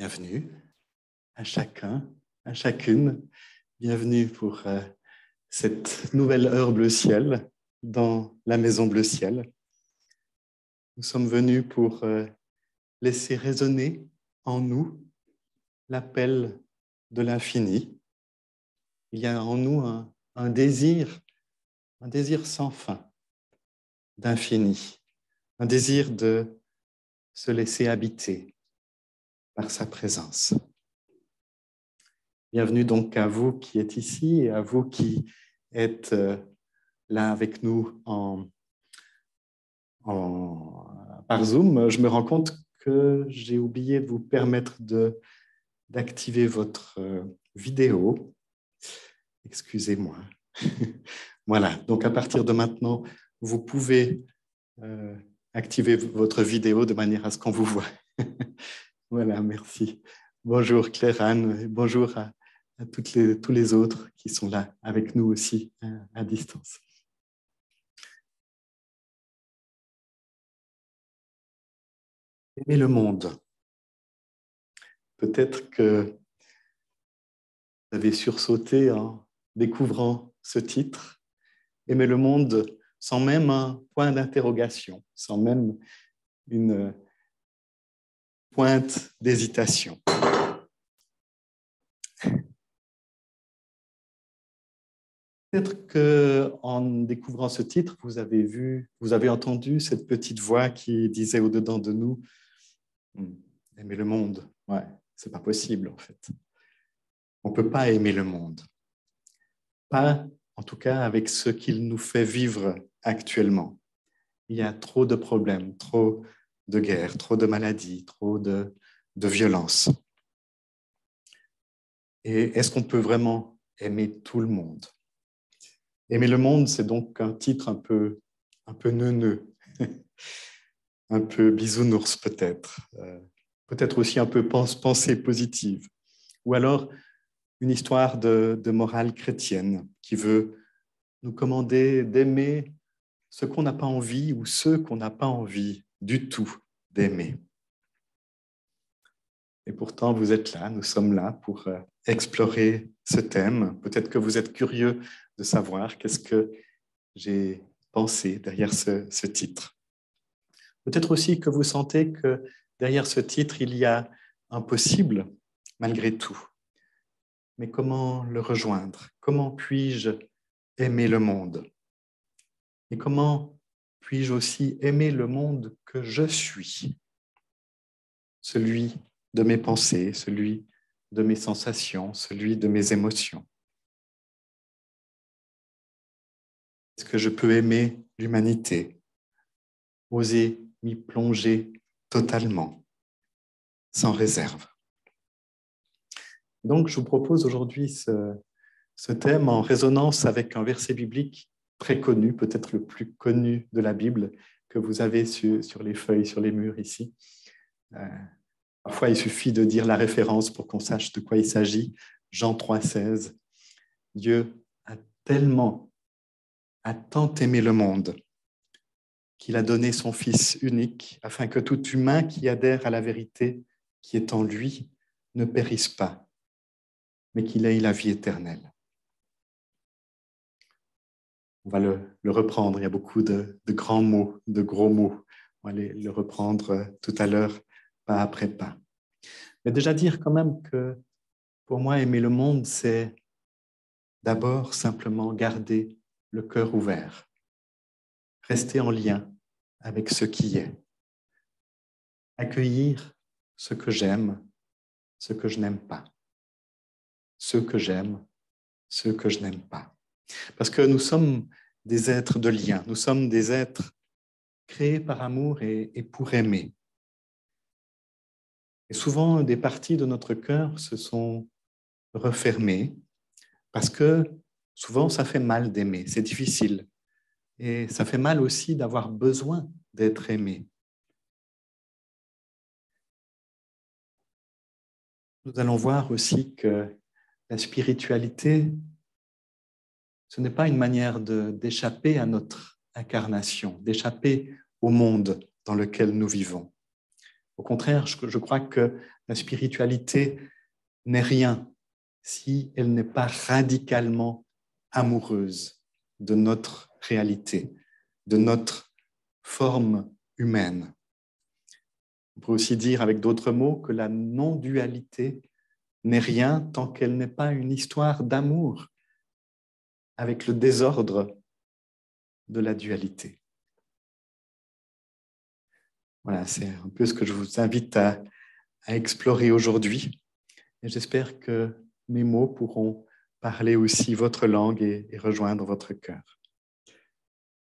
Bienvenue à chacun, à chacune. Bienvenue pour cette nouvelle heure bleu ciel dans la maison bleu ciel. Nous sommes venus pour laisser résonner en nous l'appel de l'infini. Il y a en nous un désir sans fin d'infini, un désir de se laisser habiter par sa présence. Bienvenue donc à vous qui êtes ici et à vous qui êtes là avec nous par Zoom. Je me rends compte que j'ai oublié de vous permettre d'activer votre vidéo. Excusez-moi. Voilà, donc à partir de maintenant, vous pouvez activer votre vidéo de manière à ce qu'on vous voit. Voilà, merci. Bonjour Claire-Anne et bonjour à tous les autres qui sont là avec nous aussi à distance. Aimer le monde. Peut-être que vous avez sursauté en découvrant ce titre. Aimer le monde sans même un point d'interrogation, sans même une pointe d'hésitation. Peut-être qu'en découvrant ce titre, vous avez entendu cette petite voix qui disait au-dedans de nous « Aimer le monde, ouais, c'est pas possible en fait. On ne peut pas aimer le monde. Pas, en tout cas, avec ce qu'il nous fait vivre actuellement. Il y a trop de problèmes, trop de guerres, trop de maladies, trop de violence. Et est-ce qu'on peut vraiment aimer tout le monde ? Aimer le monde, c'est donc un titre un peu neuneux, un peu bisounours peut-être, peut-être aussi un peu pensée positive, ou alors une histoire de morale chrétienne qui veut nous commander d'aimer ce qu'on n'a pas envie ou ceux qu'on n'a pas envie du tout d'aimer. Et pourtant, vous êtes là, nous sommes là pour explorer ce thème. Peut-être que vous êtes curieux de savoir qu'est-ce que j'ai pensé derrière ce titre. Peut-être aussi que vous sentez que derrière ce titre, il y a un possible malgré tout. Mais comment le rejoindre ? Comment puis-je aimer le monde ? Et comment puis-je aussi aimer le monde que je suis ? Celui de mes pensées, celui de mes sensations, celui de mes émotions. Est-ce que je peux aimer l'humanité ? Oser m'y plonger totalement, sans réserve. Donc, je vous propose aujourd'hui ce thème en résonance avec un verset biblique très connu, peut-être le plus connu de la Bible, que vous avez sur les feuilles, sur les murs ici. Parfois, il suffit de dire la référence pour qu'on sache de quoi il s'agit. Jean 3,16. Dieu a tant aimé le monde qu'il a donné son Fils unique afin que tout humain qui adhère à la vérité qui est en lui ne périsse pas, mais qu'il ait la vie éternelle. On va le reprendre, il y a beaucoup de grands mots, de gros mots. On va le reprendre tout à l'heure, pas après pas. Mais déjà dire quand même que pour moi, aimer le monde, c'est d'abord simplement garder le cœur ouvert, rester en lien avec ce qui est, accueillir ce que j'aime, ce que je n'aime pas, ceux que j'aime, ceux que je n'aime pas. Parce que nous sommes des êtres de lien, nous sommes des êtres créés par amour et pour aimer. Et souvent, des parties de notre cœur se sont refermées parce que souvent, ça fait mal d'aimer, c'est difficile. Et ça fait mal aussi d'avoir besoin d'être aimé. Nous allons voir aussi que la spiritualité, ce n'est pas une manière d'échapper à notre incarnation, d'échapper au monde dans lequel nous vivons. Au contraire, je crois que La spiritualité n'est rien si elle n'est pas radicalement amoureuse de notre réalité, de notre forme humaine. On peut aussi dire avec d'autres mots que la non-dualité n'est rien tant qu'elle n'est pas une histoire d'amour avec le désordre de la dualité. Voilà, c'est un peu ce que je vous invite à explorer aujourd'hui. Et j'espère que mes mots pourront parler aussi votre langue et rejoindre votre cœur.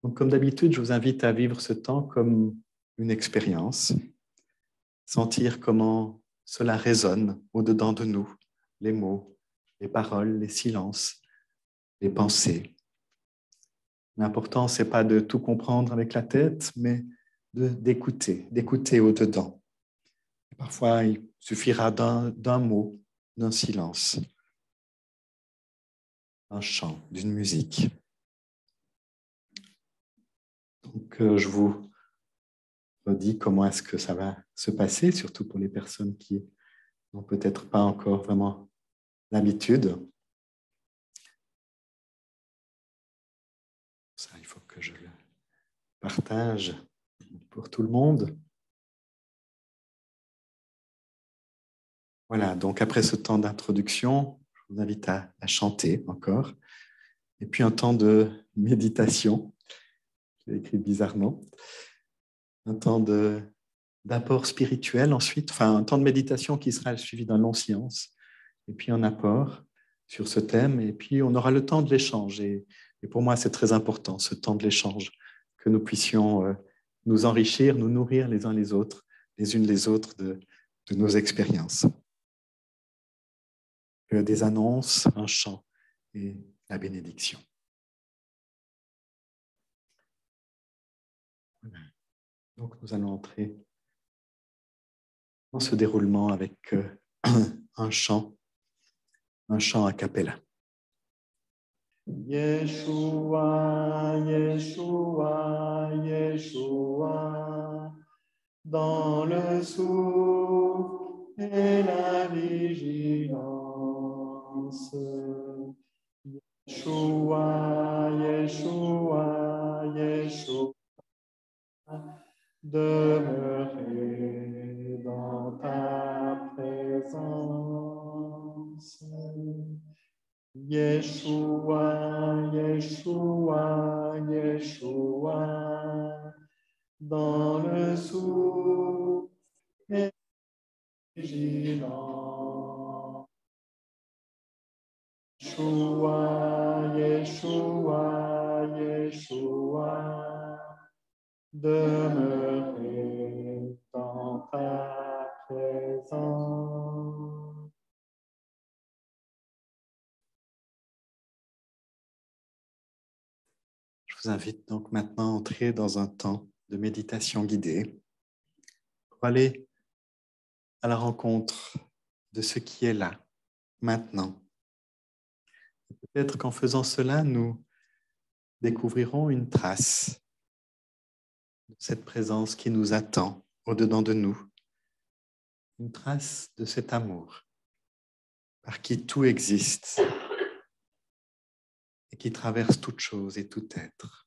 Donc, comme d'habitude, je vous invite à vivre ce temps comme une expérience, sentir comment cela résonne au-dedans de nous, les mots, les paroles, les silences, les pensées. L'important, ce n'est pas de tout comprendre avec la tête, mais d'écouter au-dedans. Parfois, il suffira d'un mot, d'un silence, d'un chant, d'une musique. Donc, je vous redis comment est-ce que ça va se passer, surtout pour les personnes qui n'ont peut-être pas encore vraiment l'habitude. Ça, il faut que je le partage pour tout le monde. Voilà, donc après ce temps d'introduction, je vous invite à chanter encore. Et puis un temps de méditation, j'ai écrit bizarrement, un temps d'apport spirituel ensuite, enfin un temps de méditation qui sera suivi d'un long silence, et puis un apport sur ce thème, et puis on aura le temps de l'échange. Et pour moi, c'est très important, ce temps de l'échange, que nous puissions nous enrichir, nous nourrir les uns les autres, les unes les autres de nos expériences. Des annonces, un chant et la bénédiction. Donc nous allons entrer dans ce déroulement avec un chant a cappella. Yeshua, Yeshua, Yeshua, dans le souffle et la vigilance. Yeshua, Yeshua, Yeshua, demeurer dans ta présence. Yeshua, Yeshua, Yeshua, dans le souffle et vigilant. Yeshua, Yeshua, Yeshua, demeurer dans ta présence. Je vous invite donc maintenant à entrer dans un temps de méditation guidée pour aller à la rencontre de ce qui est là, maintenant. Peut-être qu'en faisant cela, nous découvrirons une trace de cette présence qui nous attend au-dedans de nous, une trace de cet amour par qui tout existe et qui traverse toute chose et tout être.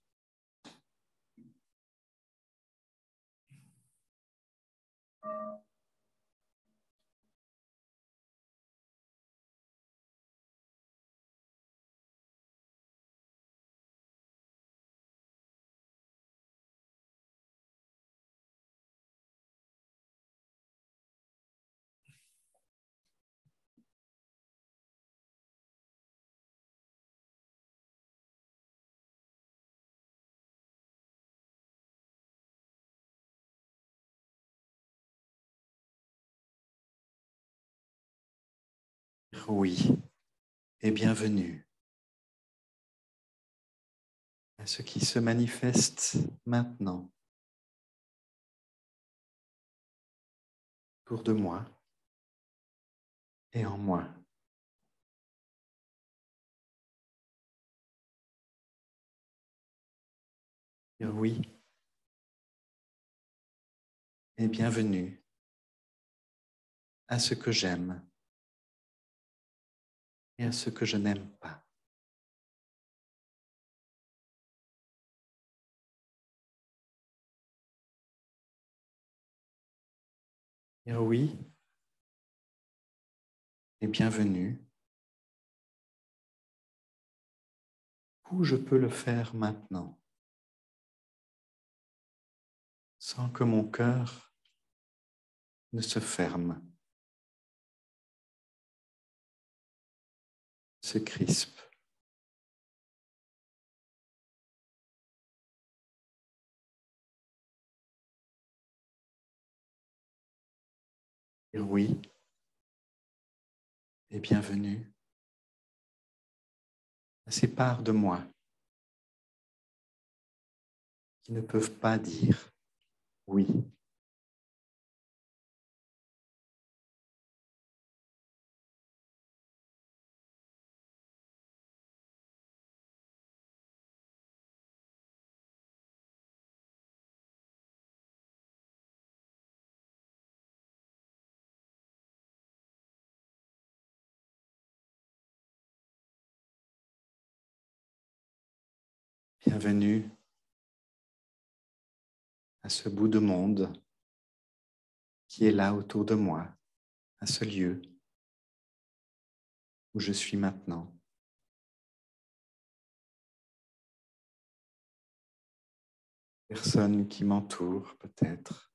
Oui, et bienvenue à ce qui se manifeste maintenant autour de moi et en moi. Oui, et bienvenue à ce que j'aime et à ce que je n'aime pas. Et oui, et bienvenue, où je peux le faire maintenant, sans que mon cœur ne se ferme, se crispe. Et oui, et bienvenue à ces parts de moi qui ne peuvent pas dire oui. Bienvenue à ce bout de monde qui est là autour de moi, à ce lieu où je suis maintenant. Personne qui m'entoure peut-être,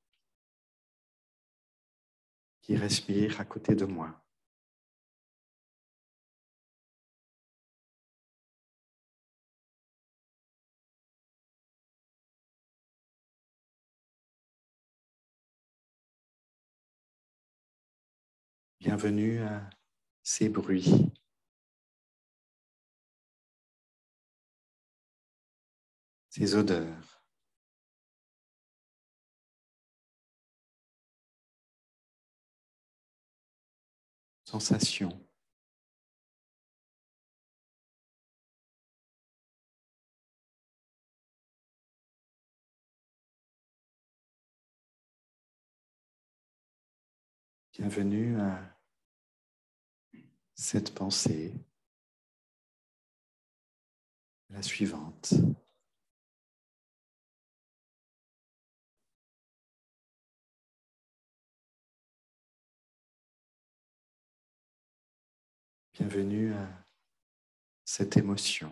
qui respire à côté de moi. Bienvenue à ces bruits, ces odeurs, sensations. Bienvenue à cette pensée, la suivante. Bienvenue à cette émotion.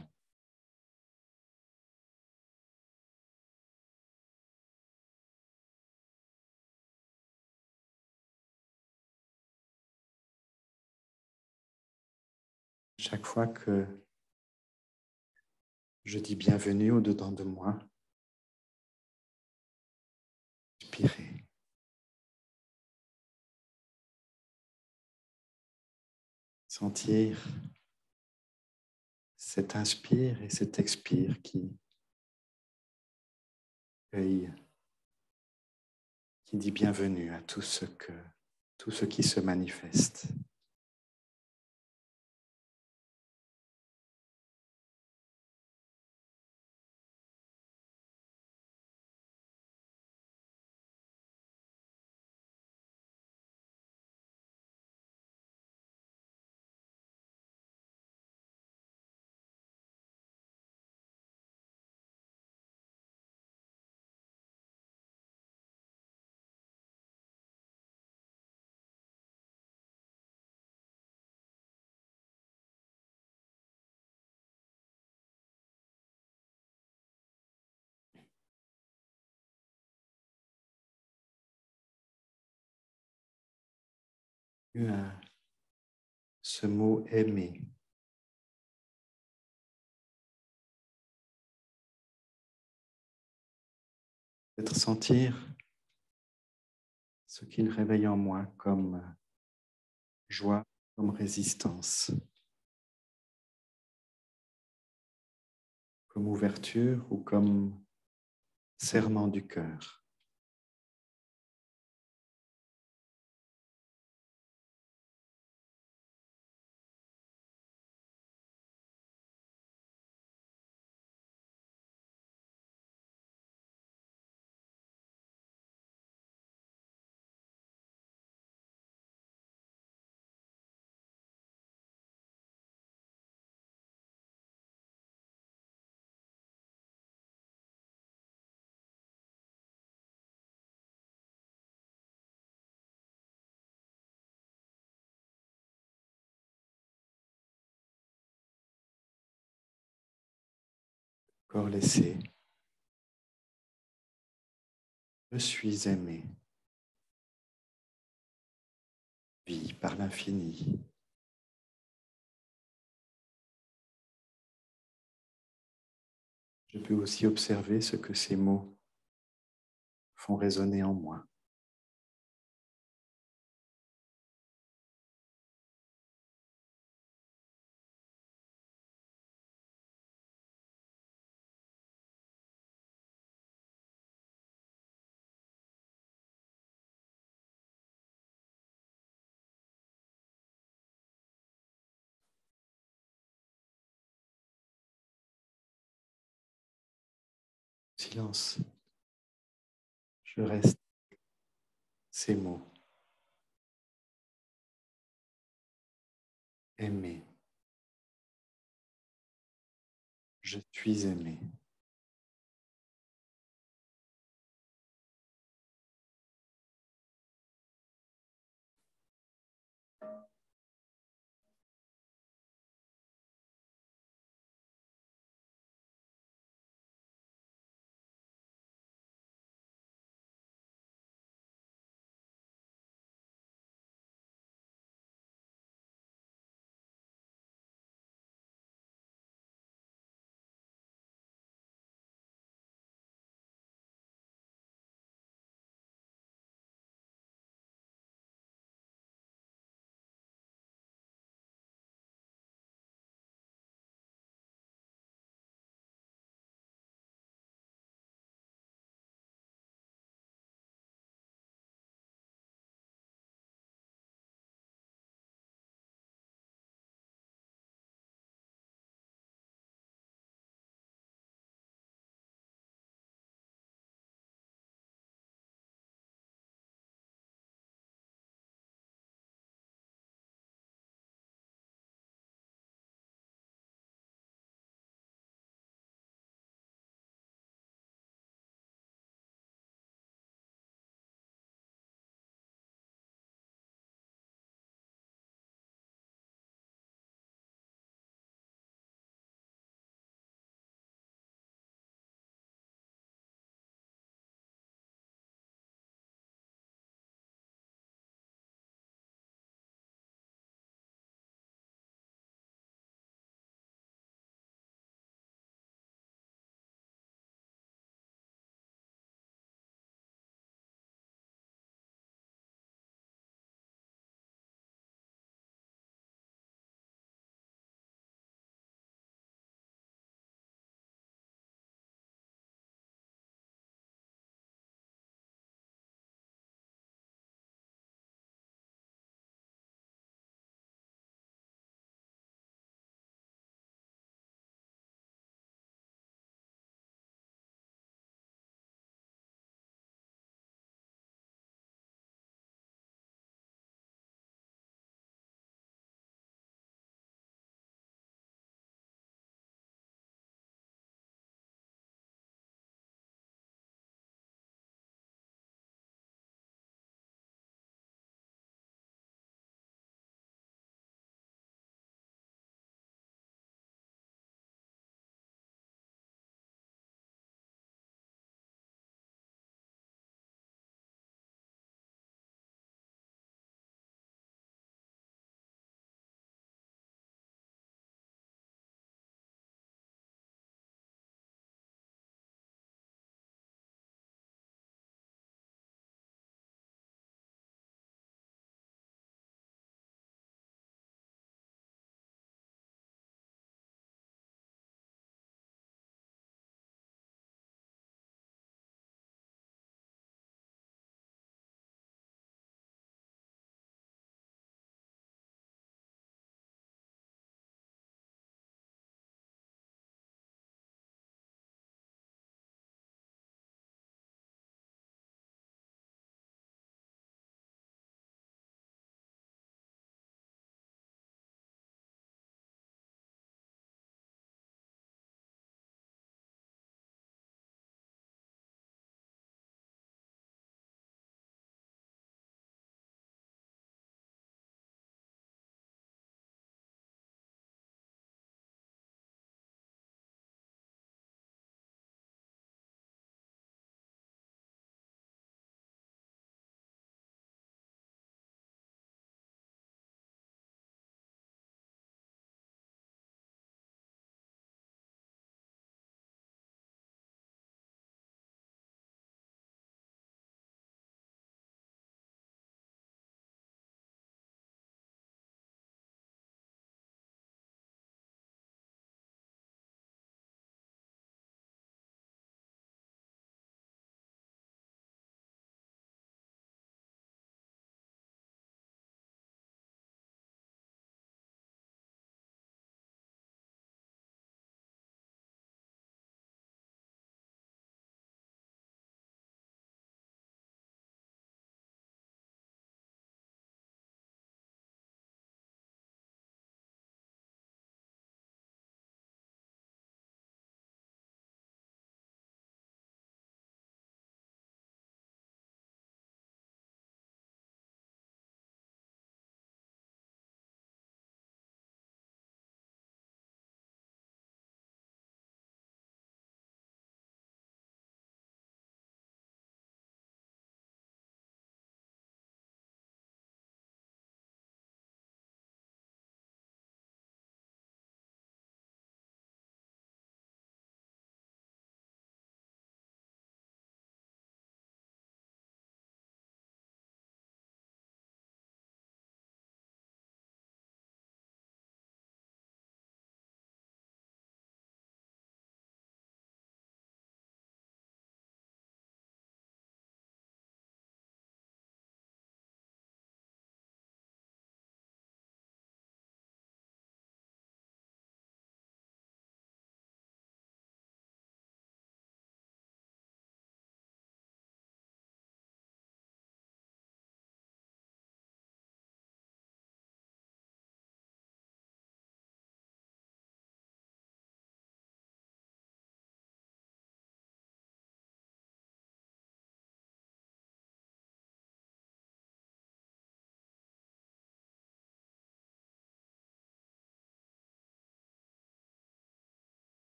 Chaque fois que je dis bienvenue au-dedans de moi, inspirez. Sentir cet inspire et cet expire qui accueille, qui dit bienvenue à tout ce qui se manifeste. À ce mot aimer. Peut-être sentir ce qu'il réveille en moi comme joie, comme résistance, comme ouverture ou comme serrement du cœur. Corps laissé. Je suis aimé. Vie par l'infini. Je peux aussi observer ce que ces mots font résonner en moi. Silence. Je reste ces mots. Aimé. Je suis aimé.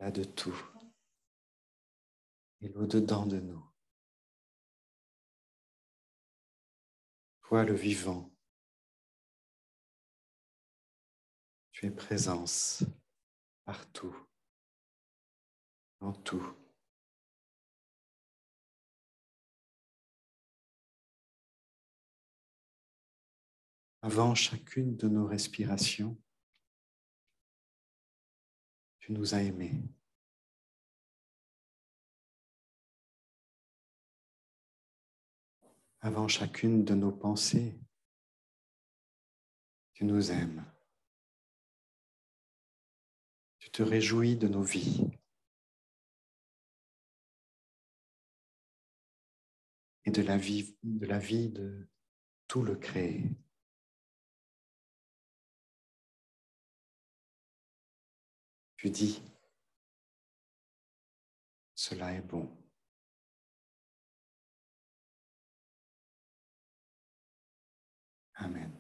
là de tout. Et au-dedans de nous. Toi le vivant. Tu es présence partout, en tout. Avant chacune de nos respirations, tu nous as aimés. Avant chacune de nos pensées, tu nous aimes. Tu te réjouis de nos vies. Et de la vie de tout le créé. Tu dis, cela est bon. Amen.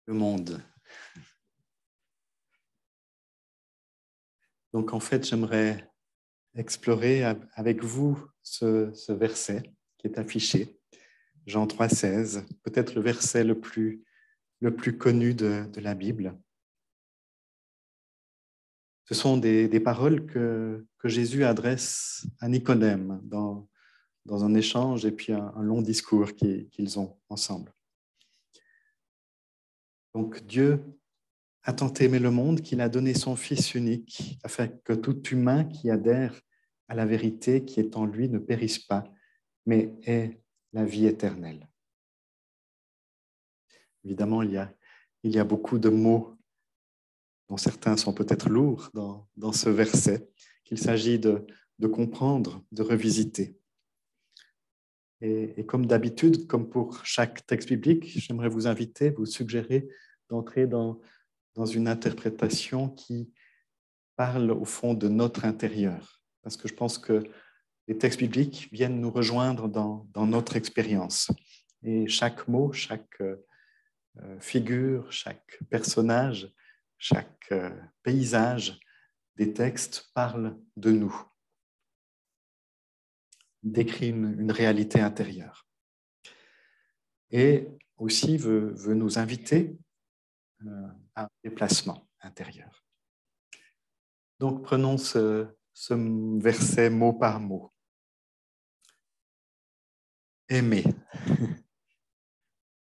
Le monde. Donc en fait, j'aimerais explorer avec vous ce verset qui est affiché, Jean 3,16, peut-être le verset le plus connu de la Bible. Ce sont des paroles que Jésus adresse à Nicodème dans un échange et puis un long discours qu'ils ont ensemble. Donc Dieu a tant aimé le monde qu'il a donné son Fils unique, afin que tout humain qui adhère à la vérité qui est en lui ne périsse pas, mais ait la vie éternelle. Évidemment, il y a beaucoup de mots dont certains sont peut-être lourds dans ce verset, qu'il s'agit de comprendre, de revisiter. Et comme d'habitude, comme pour chaque texte biblique, j'aimerais vous inviter, vous suggérer d'entrer dans une interprétation qui parle au fond de notre intérieur. Parce que je pense que les textes bibliques viennent nous rejoindre dans notre expérience. Et chaque mot, chaque figure, chaque personnage, chaque paysage des textes parle de nous, décrit une réalité intérieure. Et aussi veut nous inviter à un déplacement intérieur. Donc prenons ce verset mot par mot. Aimer.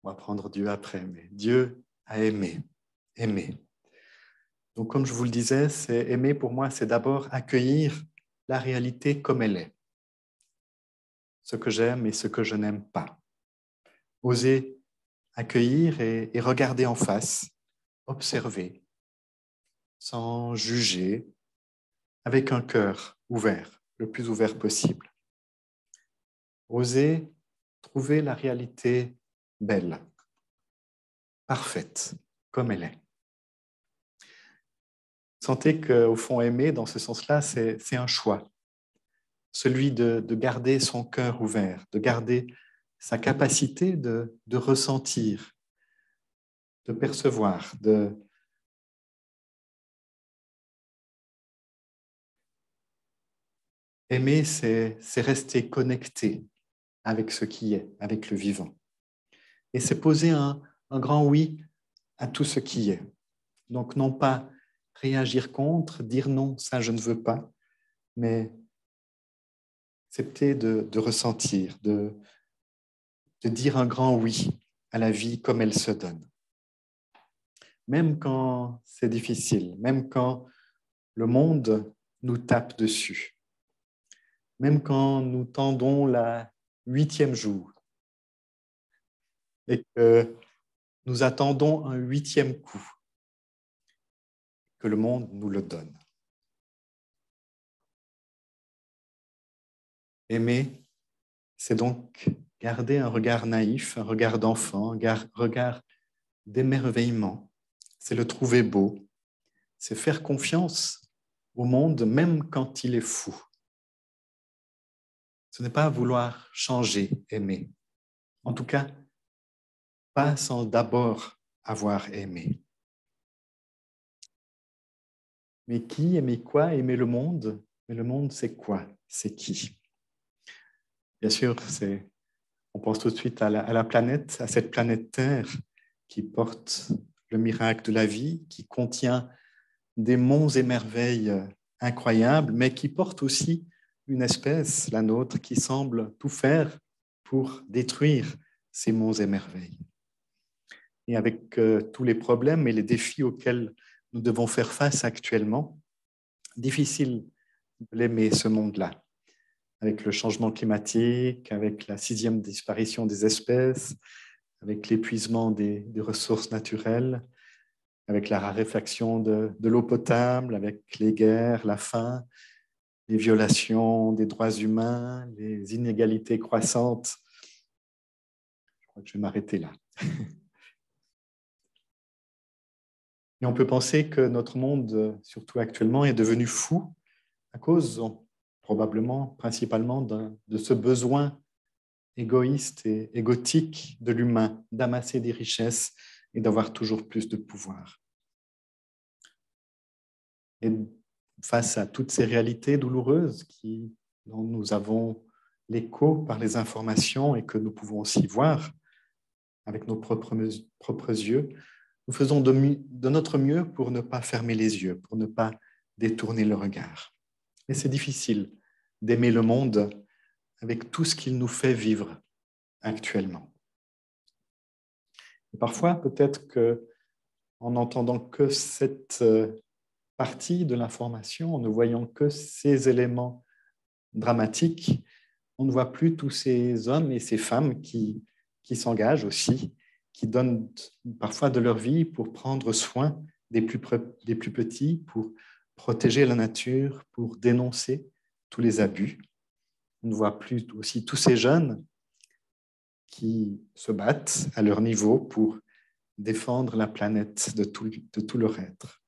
On va prendre Dieu après, mais Dieu a aimé. Aimer. Donc comme je vous le disais, c'est aimer pour moi, c'est d'abord accueillir la réalité comme elle est. Ce que j'aime et ce que je n'aime pas. Oser accueillir et regarder en face, observer, sans juger, avec un cœur ouvert, le plus ouvert possible. Oser trouver la réalité belle, parfaite, comme elle est. Sentez qu'au fond, aimer, dans ce sens-là, c'est un choix. Celui de garder son cœur ouvert, de garder sa capacité de ressentir, de percevoir, Aimer, c'est rester connecté avec ce qui est, avec le vivant. Et c'est poser un grand oui à tout ce qui est. Donc, non pas réagir contre, dire non, ça je ne veux pas, mais accepter de ressentir, de dire un grand oui à la vie comme elle se donne. Même quand c'est difficile, même quand le monde nous tape dessus, même quand nous tendons la 8e joue et que nous attendons un 8e coup, que le monde nous le donne. Aimer, c'est donc garder un regard naïf, un regard d'enfant, un regard d'émerveillement. C'est le trouver beau, c'est faire confiance au monde même quand il est fou. Ce n'est pas vouloir changer, aimer. En tout cas, pas sans d'abord avoir aimé. Mais qui, aimer quoi? Aimer le monde? Mais le monde, c'est quoi? C'est qui? Bien sûr, on pense tout de suite à la planète, à cette planète Terre qui porte le miracle de la vie, qui contient des monts et merveilles incroyables, mais qui porte aussi une espèce, la nôtre, qui semble tout faire pour détruire ces monts et merveilles. Et avec tous les problèmes et les défis auxquels nous devons faire face actuellement, difficile de l'aimer, ce monde-là, avec le changement climatique, avec la 6e disparition des espèces, avec l'épuisement des ressources naturelles, avec la raréfaction de l'eau potable, avec les guerres, la faim, les violations des droits humains, les inégalités croissantes. Je crois que je vais m'arrêter là. Et on peut penser que notre monde, surtout actuellement, est devenu fou à cause, probablement, principalement, de ce besoin égoïste et égotique de l'humain d'amasser des richesses et d'avoir toujours plus de pouvoir. Et face à toutes ces réalités douloureuses dont nous avons l'écho par les informations et que nous pouvons aussi voir avec nos propres yeux, nous faisons de notre mieux pour ne pas fermer les yeux, pour ne pas détourner le regard. Mais c'est difficile d'aimer le monde avec tout ce qu'il nous fait vivre actuellement. Et parfois, peut-être qu'en n'entendant que cette partie de l'information, en ne voyant que ces éléments dramatiques, on ne voit plus tous ces hommes et ces femmes qui s'engagent aussi, qui donnent parfois de leur vie pour prendre soin des plus petits, pour protéger la nature, pour dénoncer tous les abus. On ne voit plus aussi tous ces jeunes qui se battent à leur niveau pour défendre la planète de tout leur être.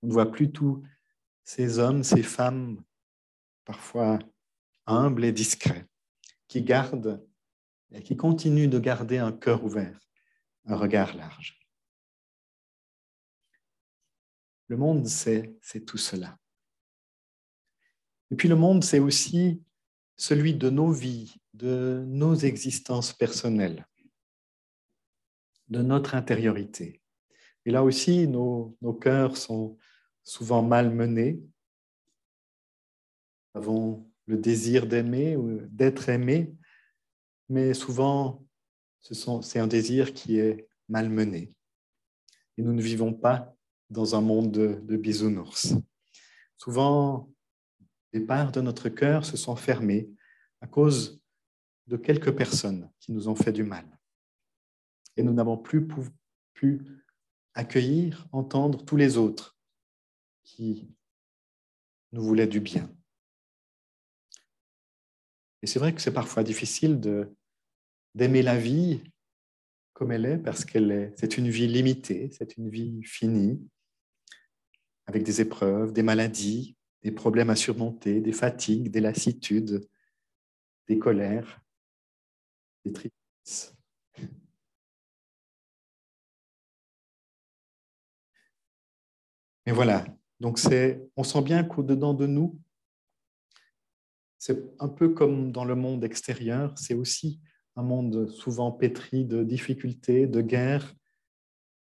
On ne voit plus tous ces hommes, ces femmes, parfois humbles et discrets, qui gardent et qui continuent de garder un cœur ouvert, un regard large. Le monde, c'est tout cela. Et puis le monde, c'est aussi celui de nos vies, de nos existences personnelles, de notre intériorité. Et là aussi, nos cœurs sont souvent malmenés. Nous avons le désir d'aimer ou d'être aimé, mais souvent, c'est un désir qui est malmené. Et nous ne vivons pas dans un monde de bisounours. Souvent, les parts de notre cœur se sont fermées à cause de quelques personnes qui nous ont fait du mal. Et nous n'avons plus pu accueillir, entendre tous les autres qui nous voulaient du bien. Et c'est vrai que c'est parfois difficile d'aimer la vie comme elle est, parce c'est une vie limitée, c'est une vie finie, avec des épreuves, des maladies, des problèmes à surmonter, des fatigues, des lassitudes, des colères, des tristesses. Mais voilà, donc on sent bien qu'au-dedans de nous, c'est un peu comme dans le monde extérieur, c'est aussi un monde souvent pétri de difficultés, de guerres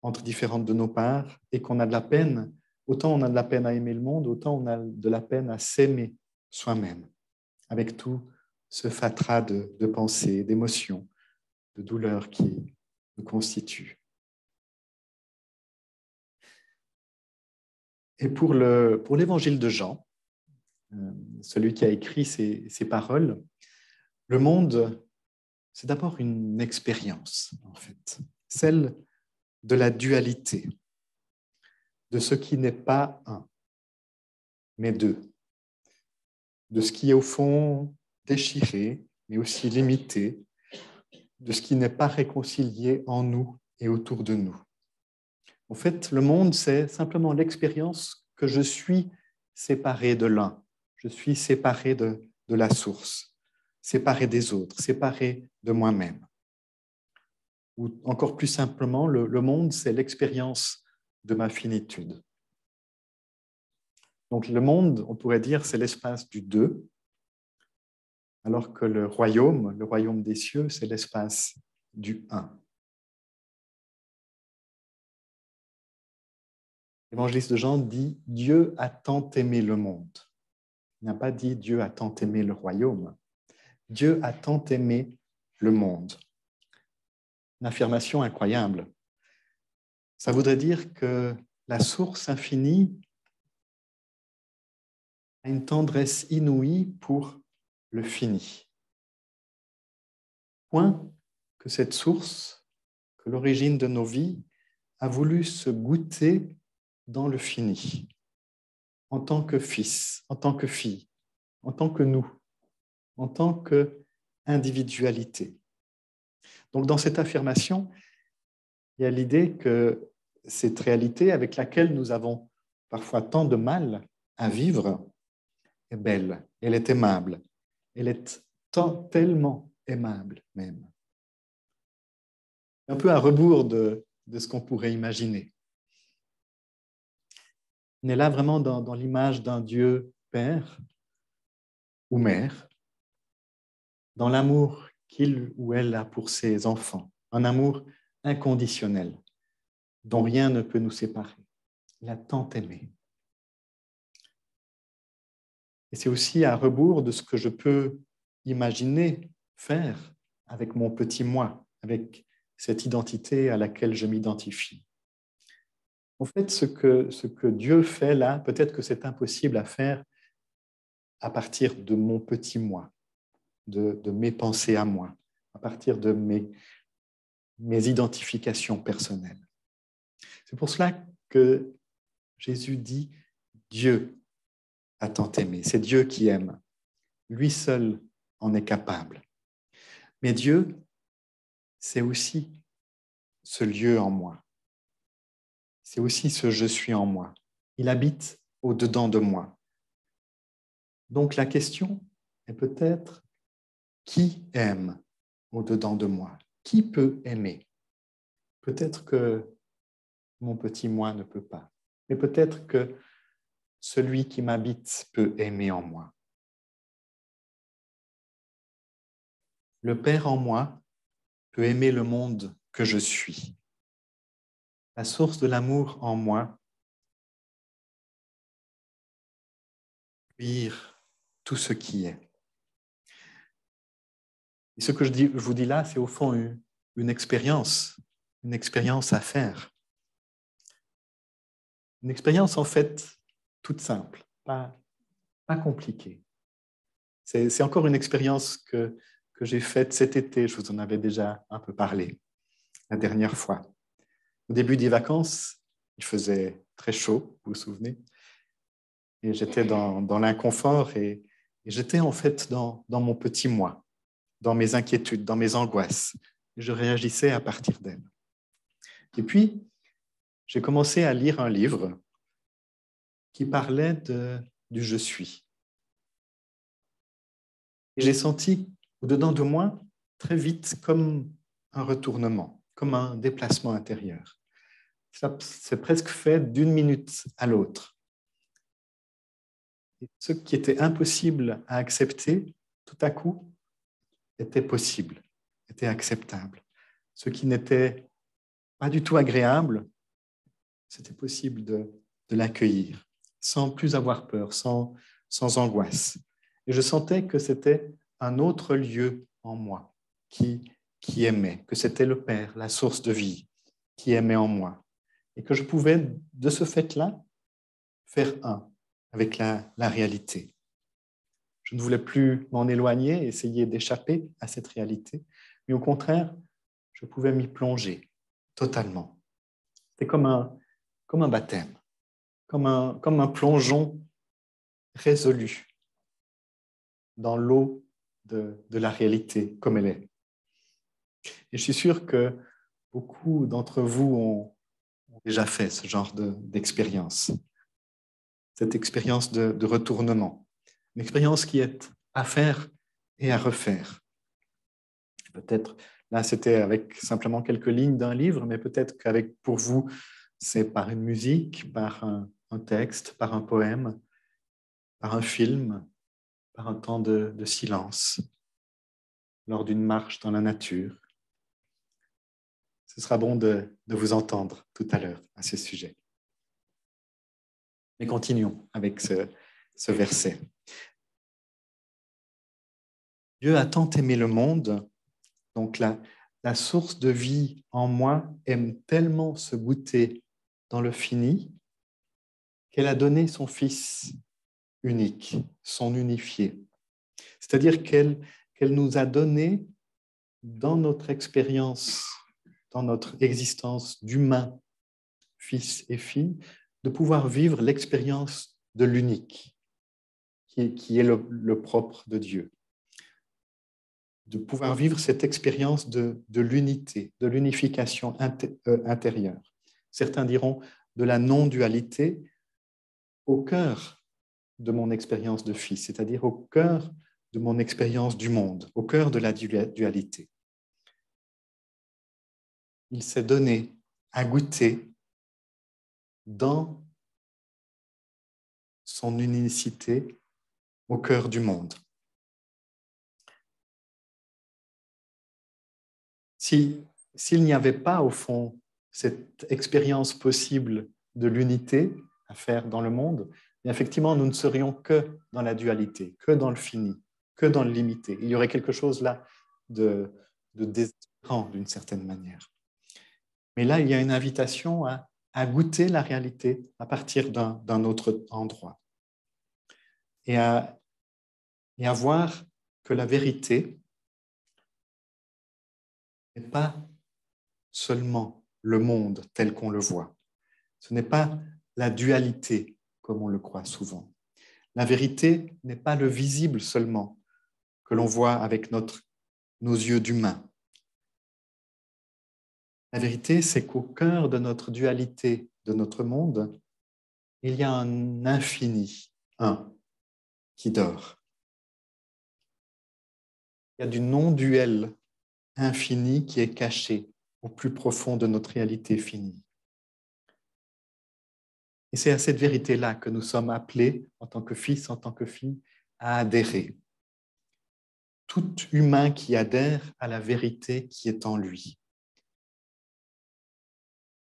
entre différentes de nos parts, et qu'on a de la peine, autant on a de la peine à aimer le monde, autant on a de la peine à s'aimer soi-même, avec tout ce fatras de pensées, d'émotions, de douleurs qui nous constituent. Et pour l'évangile de Jean, celui qui a écrit ces paroles, le monde, c'est d'abord une expérience, en fait, celle de la dualité, de ce qui n'est pas un, mais deux, de ce qui est au fond déchiré, mais aussi limité, de ce qui n'est pas réconcilié en nous et autour de nous. En fait, le monde, c'est simplement l'expérience que je suis séparé de l'un. Je suis séparé de la source, séparé des autres, séparé de moi-même. Ou encore plus simplement, le monde, c'est l'expérience de ma finitude. Donc le monde, on pourrait dire, c'est l'espace du deux, alors que le royaume des cieux, c'est l'espace du un. L'évangéliste de Jean dit « Dieu a tant aimé le monde ». Il n'a pas dit « Dieu a tant aimé le royaume ». Dieu a tant aimé le monde. Une affirmation incroyable. Ça voudrait dire que la source infinie a une tendresse inouïe pour le fini. Point que cette source, que l'origine de nos vies, a voulu se goûter dans le fini, en tant que fils, en tant que fille, en tant que nous, en tant qu'individualité. Donc dans cette affirmation, il y a l'idée que cette réalité avec laquelle nous avons parfois tant de mal à vivre est belle, elle est aimable, elle est tellement aimable même. Un peu à rebours de ce qu'on pourrait imaginer. On est là vraiment dans l'image d'un Dieu Père ou Mère, dans l'amour qu'il ou elle a pour ses enfants, un amour inconditionnel, dont rien ne peut nous séparer. Il a tant aimé. Et c'est aussi à rebours de ce que je peux imaginer faire avec mon petit moi, avec cette identité à laquelle je m'identifie. En fait, ce que Dieu fait là, peut-être que c'est impossible à faire à partir de mon petit moi, de mes pensées à moi, à partir de mes identifications personnelles. C'est pour cela que Jésus dit « Dieu a tant aimé ». C'est Dieu qui aime. Lui seul en est capable. Mais Dieu, c'est aussi ce lieu en moi. C'est aussi ce je suis en moi. Il habite au-dedans de moi. Donc la question est peut-être qui aime au-dedans de moi? Qui peut aimer? Peut-être que mon petit moi ne peut pas, mais peut-être que celui qui m'habite peut aimer en moi. Le Père en moi peut aimer le monde que je suis. La source de l'amour en moi peut accueillir tout ce qui est. Et ce que je vous dis là, c'est au fond une expérience à faire. Une expérience en fait toute simple, pas compliquée. C'est encore une expérience que j'ai faite cet été, je vous en avais déjà un peu parlé la dernière fois. Au début des vacances, il faisait très chaud, vous vous souvenez, et j'étais dans l'inconfort et j'étais en fait dans mon petit moi, dans mes inquiétudes, dans mes angoisses. Et je réagissais à partir d'elles. Et puis, j'ai commencé à lire un livre qui parlait du « je suis ». Et j'ai senti au-dedans de moi très vite comme un retournement, comme un déplacement intérieur. Ça s'est presque fait d'une minute à l'autre. Et ce qui était impossible à accepter, tout à coup, était possible, était acceptable. Ce qui n'était pas du tout agréable, c'était possible de l'accueillir, sans plus avoir peur, sans angoisse. Et je sentais que c'était un autre lieu en moi qui aimait, que c'était le Père, la source de vie, qui aimait en moi. Et que je pouvais, de ce fait-là, faire un avec la réalité. Je ne voulais plus m'en éloigner, essayer d'échapper à cette réalité, mais au contraire, je pouvais m'y plonger totalement. C'était comme un baptême, comme un plongeon résolu dans l'eau de la réalité comme elle est. Et je suis sûr que beaucoup d'entre vous ont déjà fait ce genre d'expérience, cette expérience de retournement, une expérience qui est à faire et à refaire. Peut-être, là, c'était avec simplement quelques lignes d'un livre, mais peut-être qu'avec, pour vous, c'est par une musique, par un texte, par un poème, par un film, par un temps de silence, lors d'une marche dans la nature. Ce sera bon de vous entendre tout à l'heure à ce sujet. Mais continuons avec ce verset. Dieu a tant aimé le monde, donc la source de vie en moi aime tellement se goûter dans le fini qu'elle a donné son Fils unique, son unifié. C'est-à-dire qu'elle nous a donné dans notre expérience, dans notre existence d'humain, fils et fille, de pouvoir vivre l'expérience de l'unique, qui est le propre de Dieu. De pouvoir vivre cette expérience de l'unité, de l'unification intérieure. Certains diront de la non-dualité au cœur de mon expérience de fils, c'est-à-dire au cœur de mon expérience du monde, au cœur de la dualité. Il s'est donné à goûter dans son unicité au cœur du monde. S'il n'y avait pas, au fond, cette expérience possible de l'unité à faire dans le monde, effectivement, nous ne serions que dans la dualité, que dans le fini, que dans le limité. Il y aurait quelque chose là de désespérant d'une certaine manière. Mais là, il y a une invitation à goûter la réalité à partir d'un autre endroit et à voir que la vérité n'est pas seulement le monde tel qu'on le voit. Ce n'est pas la dualité comme on le croit souvent. La vérité n'est pas le visible seulement que l'on voit avec nos yeux d'humain. La vérité, c'est qu'au cœur de notre dualité, de notre monde, il y a un infini, un, qui dort. Il y a du non-duel infini qui est caché au plus profond de notre réalité finie. Et c'est à cette vérité-là que nous sommes appelés, en tant que fils, en tant que filles, à adhérer. Tout humain qui adhère à la vérité qui est en lui.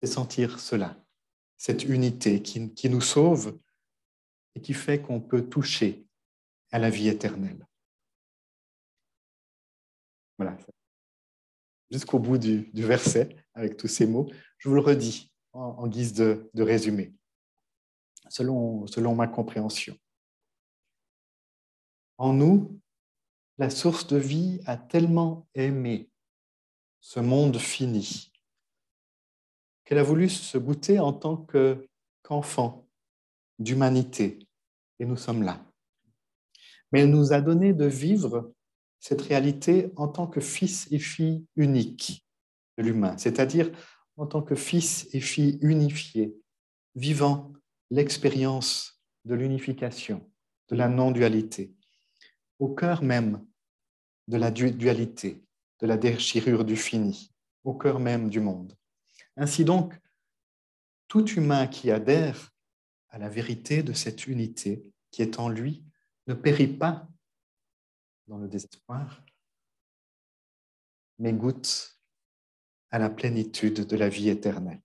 C'est sentir cela, cette unité qui nous sauve et qui fait qu'on peut toucher à la vie éternelle. Voilà, jusqu'au bout du verset, avec tous ces mots, je vous le redis en guise de résumé, selon ma compréhension. En nous, la source de vie a tellement aimé ce monde fini qu'elle a voulu se goûter en tant qu'enfant d'humanité. Et nous sommes là. Mais elle nous a donné de vivre cette réalité en tant que fils et filles uniques de l'humain, c'est-à-dire en tant que fils et filles unifiés, vivant l'expérience de l'unification, de la non-dualité, au cœur même de la dualité, de la déchirure du fini, au cœur même du monde. Ainsi donc, tout humain qui adhère à la vérité de cette unité qui est en lui ne périt pas dans le désespoir, mais goûte à la plénitude de la vie éternelle.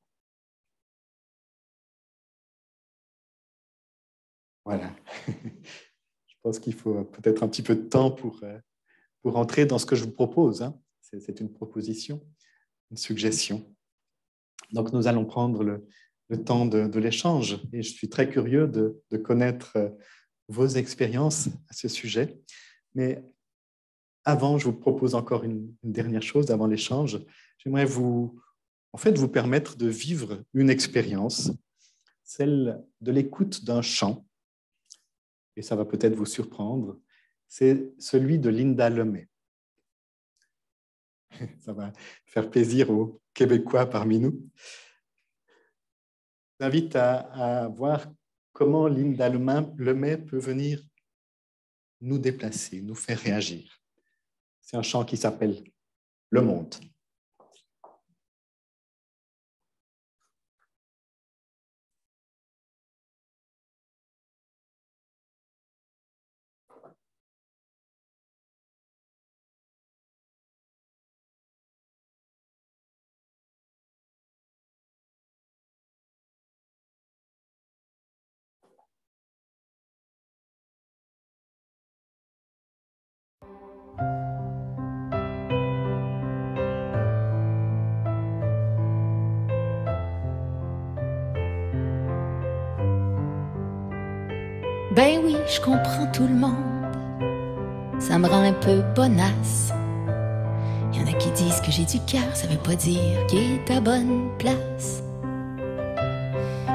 Voilà. Je pense qu'il faut peut-être un petit peu de temps pour entrer dans ce que je vous propose. Hein. C'est une proposition, une suggestion. Donc, nous allons prendre le temps de l'échange et je suis très curieux de connaître vos expériences à ce sujet. Mais avant, je vous propose encore une dernière chose avant l'échange. J'aimerais vous permettre de vivre une expérience, celle de l'écoute d'un chant, et ça va peut-être vous surprendre, c'est celui de Linda Lemay. Ça va faire plaisir aux Québécois parmi nous. vous invite à voir comment Linda Lemay peut venir nous déplacer, nous faire réagir. C'est un chant qui s'appelle « Le monde ». Ben oui, je comprends tout le monde. Ça me rend un peu bonasse. Y en a qui disent que j'ai du cœur, ça veut pas dire qu'il est à bonne place.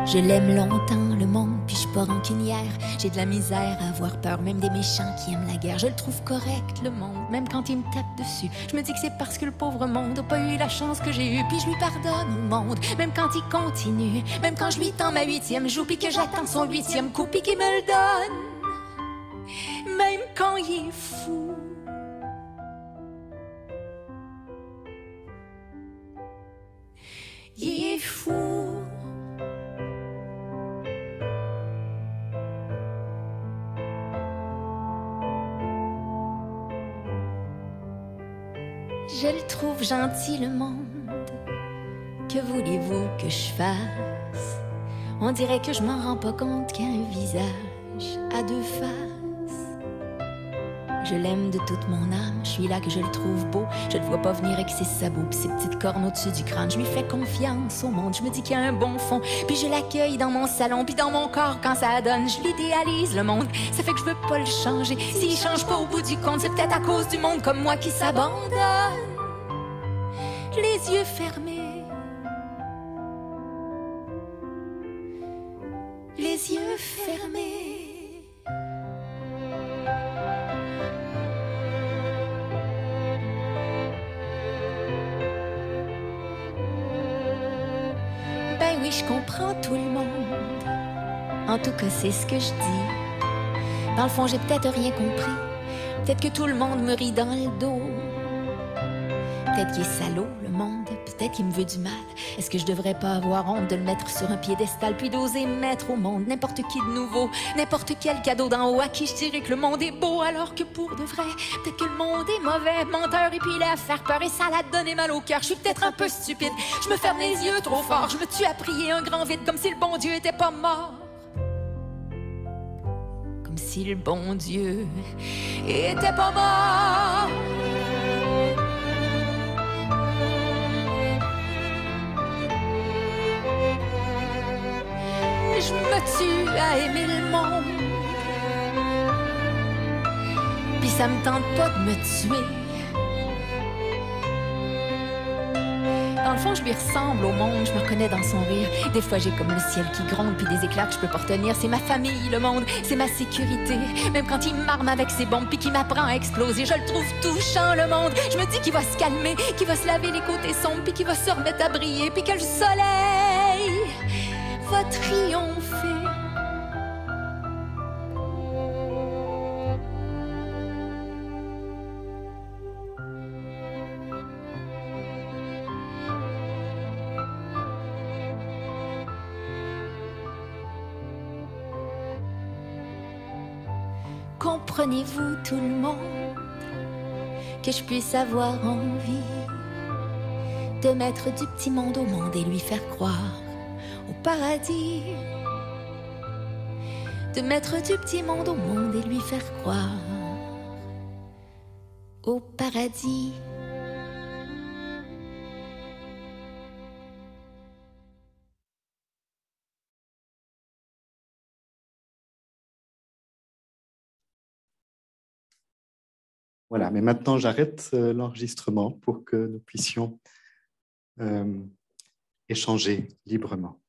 Je l'aime longtemps, le monde, puis je suis pas rancunière. J'ai de la misère à avoir peur, même des méchants qui aiment la guerre. Je le trouve correct, le monde, même quand il me tape dessus. Je me dis que c'est parce que le pauvre monde a pas eu la chance que j'ai eue. Puis je lui pardonne au monde, même quand il continue. Même quand je lui tends ma 8e joue, puis que j'attends son 8e coup, puis qu'il me le donne. Même quand il est fou. Il est fou. Je le trouve gentil, le monde. Que voulez-vous que je fasse? On dirait que je m'en rends pas compte qu'il y a un visage à deux faces. Je l'aime de toute mon âme, je suis là que je le trouve beau. Je le vois pas venir avec ses sabots pis ses petites cornes au-dessus du crâne. Je lui fais confiance au monde, je me dis qu'il y a un bon fond. Puis je l'accueille dans mon salon, puis dans mon corps quand ça donne. Je l'idéalise, le monde, ça fait que je veux pas le changer. S'il change pas au bout du compte, c'est peut-être à cause du monde comme moi qui s'abandonne. Les yeux fermés, les yeux fermés. Ben oui, je comprends tout le monde. En tout cas, c'est ce que je dis. Dans le fond, j'ai peut-être rien compris. Peut-être que tout le monde me rit dans le dos. Peut-être qu'il est salaud, le monde. Peut-être qu'il me veut du mal. Est-ce que je devrais pas avoir honte de le mettre sur un piédestal puis d'oser mettre au monde n'importe qui de nouveau, n'importe quel cadeau d'en haut à qui je dirais que le monde est beau alors que pour de vrai, peut-être que le monde est mauvais, menteur et puis il est à faire peur et ça l'a donné mal au cœur. Je suis peut-être un peu stupide, je me ferme les yeux trop fort, je me tue à prier un grand vide comme si le bon Dieu était pas mort. Comme si le bon Dieu était pas mort. Je me tue à aimer le monde. Puis ça me tente pas de me tuer. Dans le fond, je lui ressemble au monde, je me reconnais dans son rire. Des fois, j'ai comme le ciel qui gronde, puis des éclats que je peux pas retenir. C'est ma famille, le monde, c'est ma sécurité. Même quand il m'arme avec ses bombes, puis qu'il m'apprend à exploser, je le trouve touchant, le monde. Je me dis qu'il va se calmer, qu'il va se laver les côtés sombres, puis qu'il va se remettre à briller, puis que le soleil va triompher. Comprenez-vous tout le monde que je puisse avoir envie de mettre du petit monde au monde et lui faire croire au paradis, de mettre du petit monde au monde et lui faire croire au paradis. Voilà, mais maintenant j'arrête l'enregistrement pour que nous puissions échanger librement.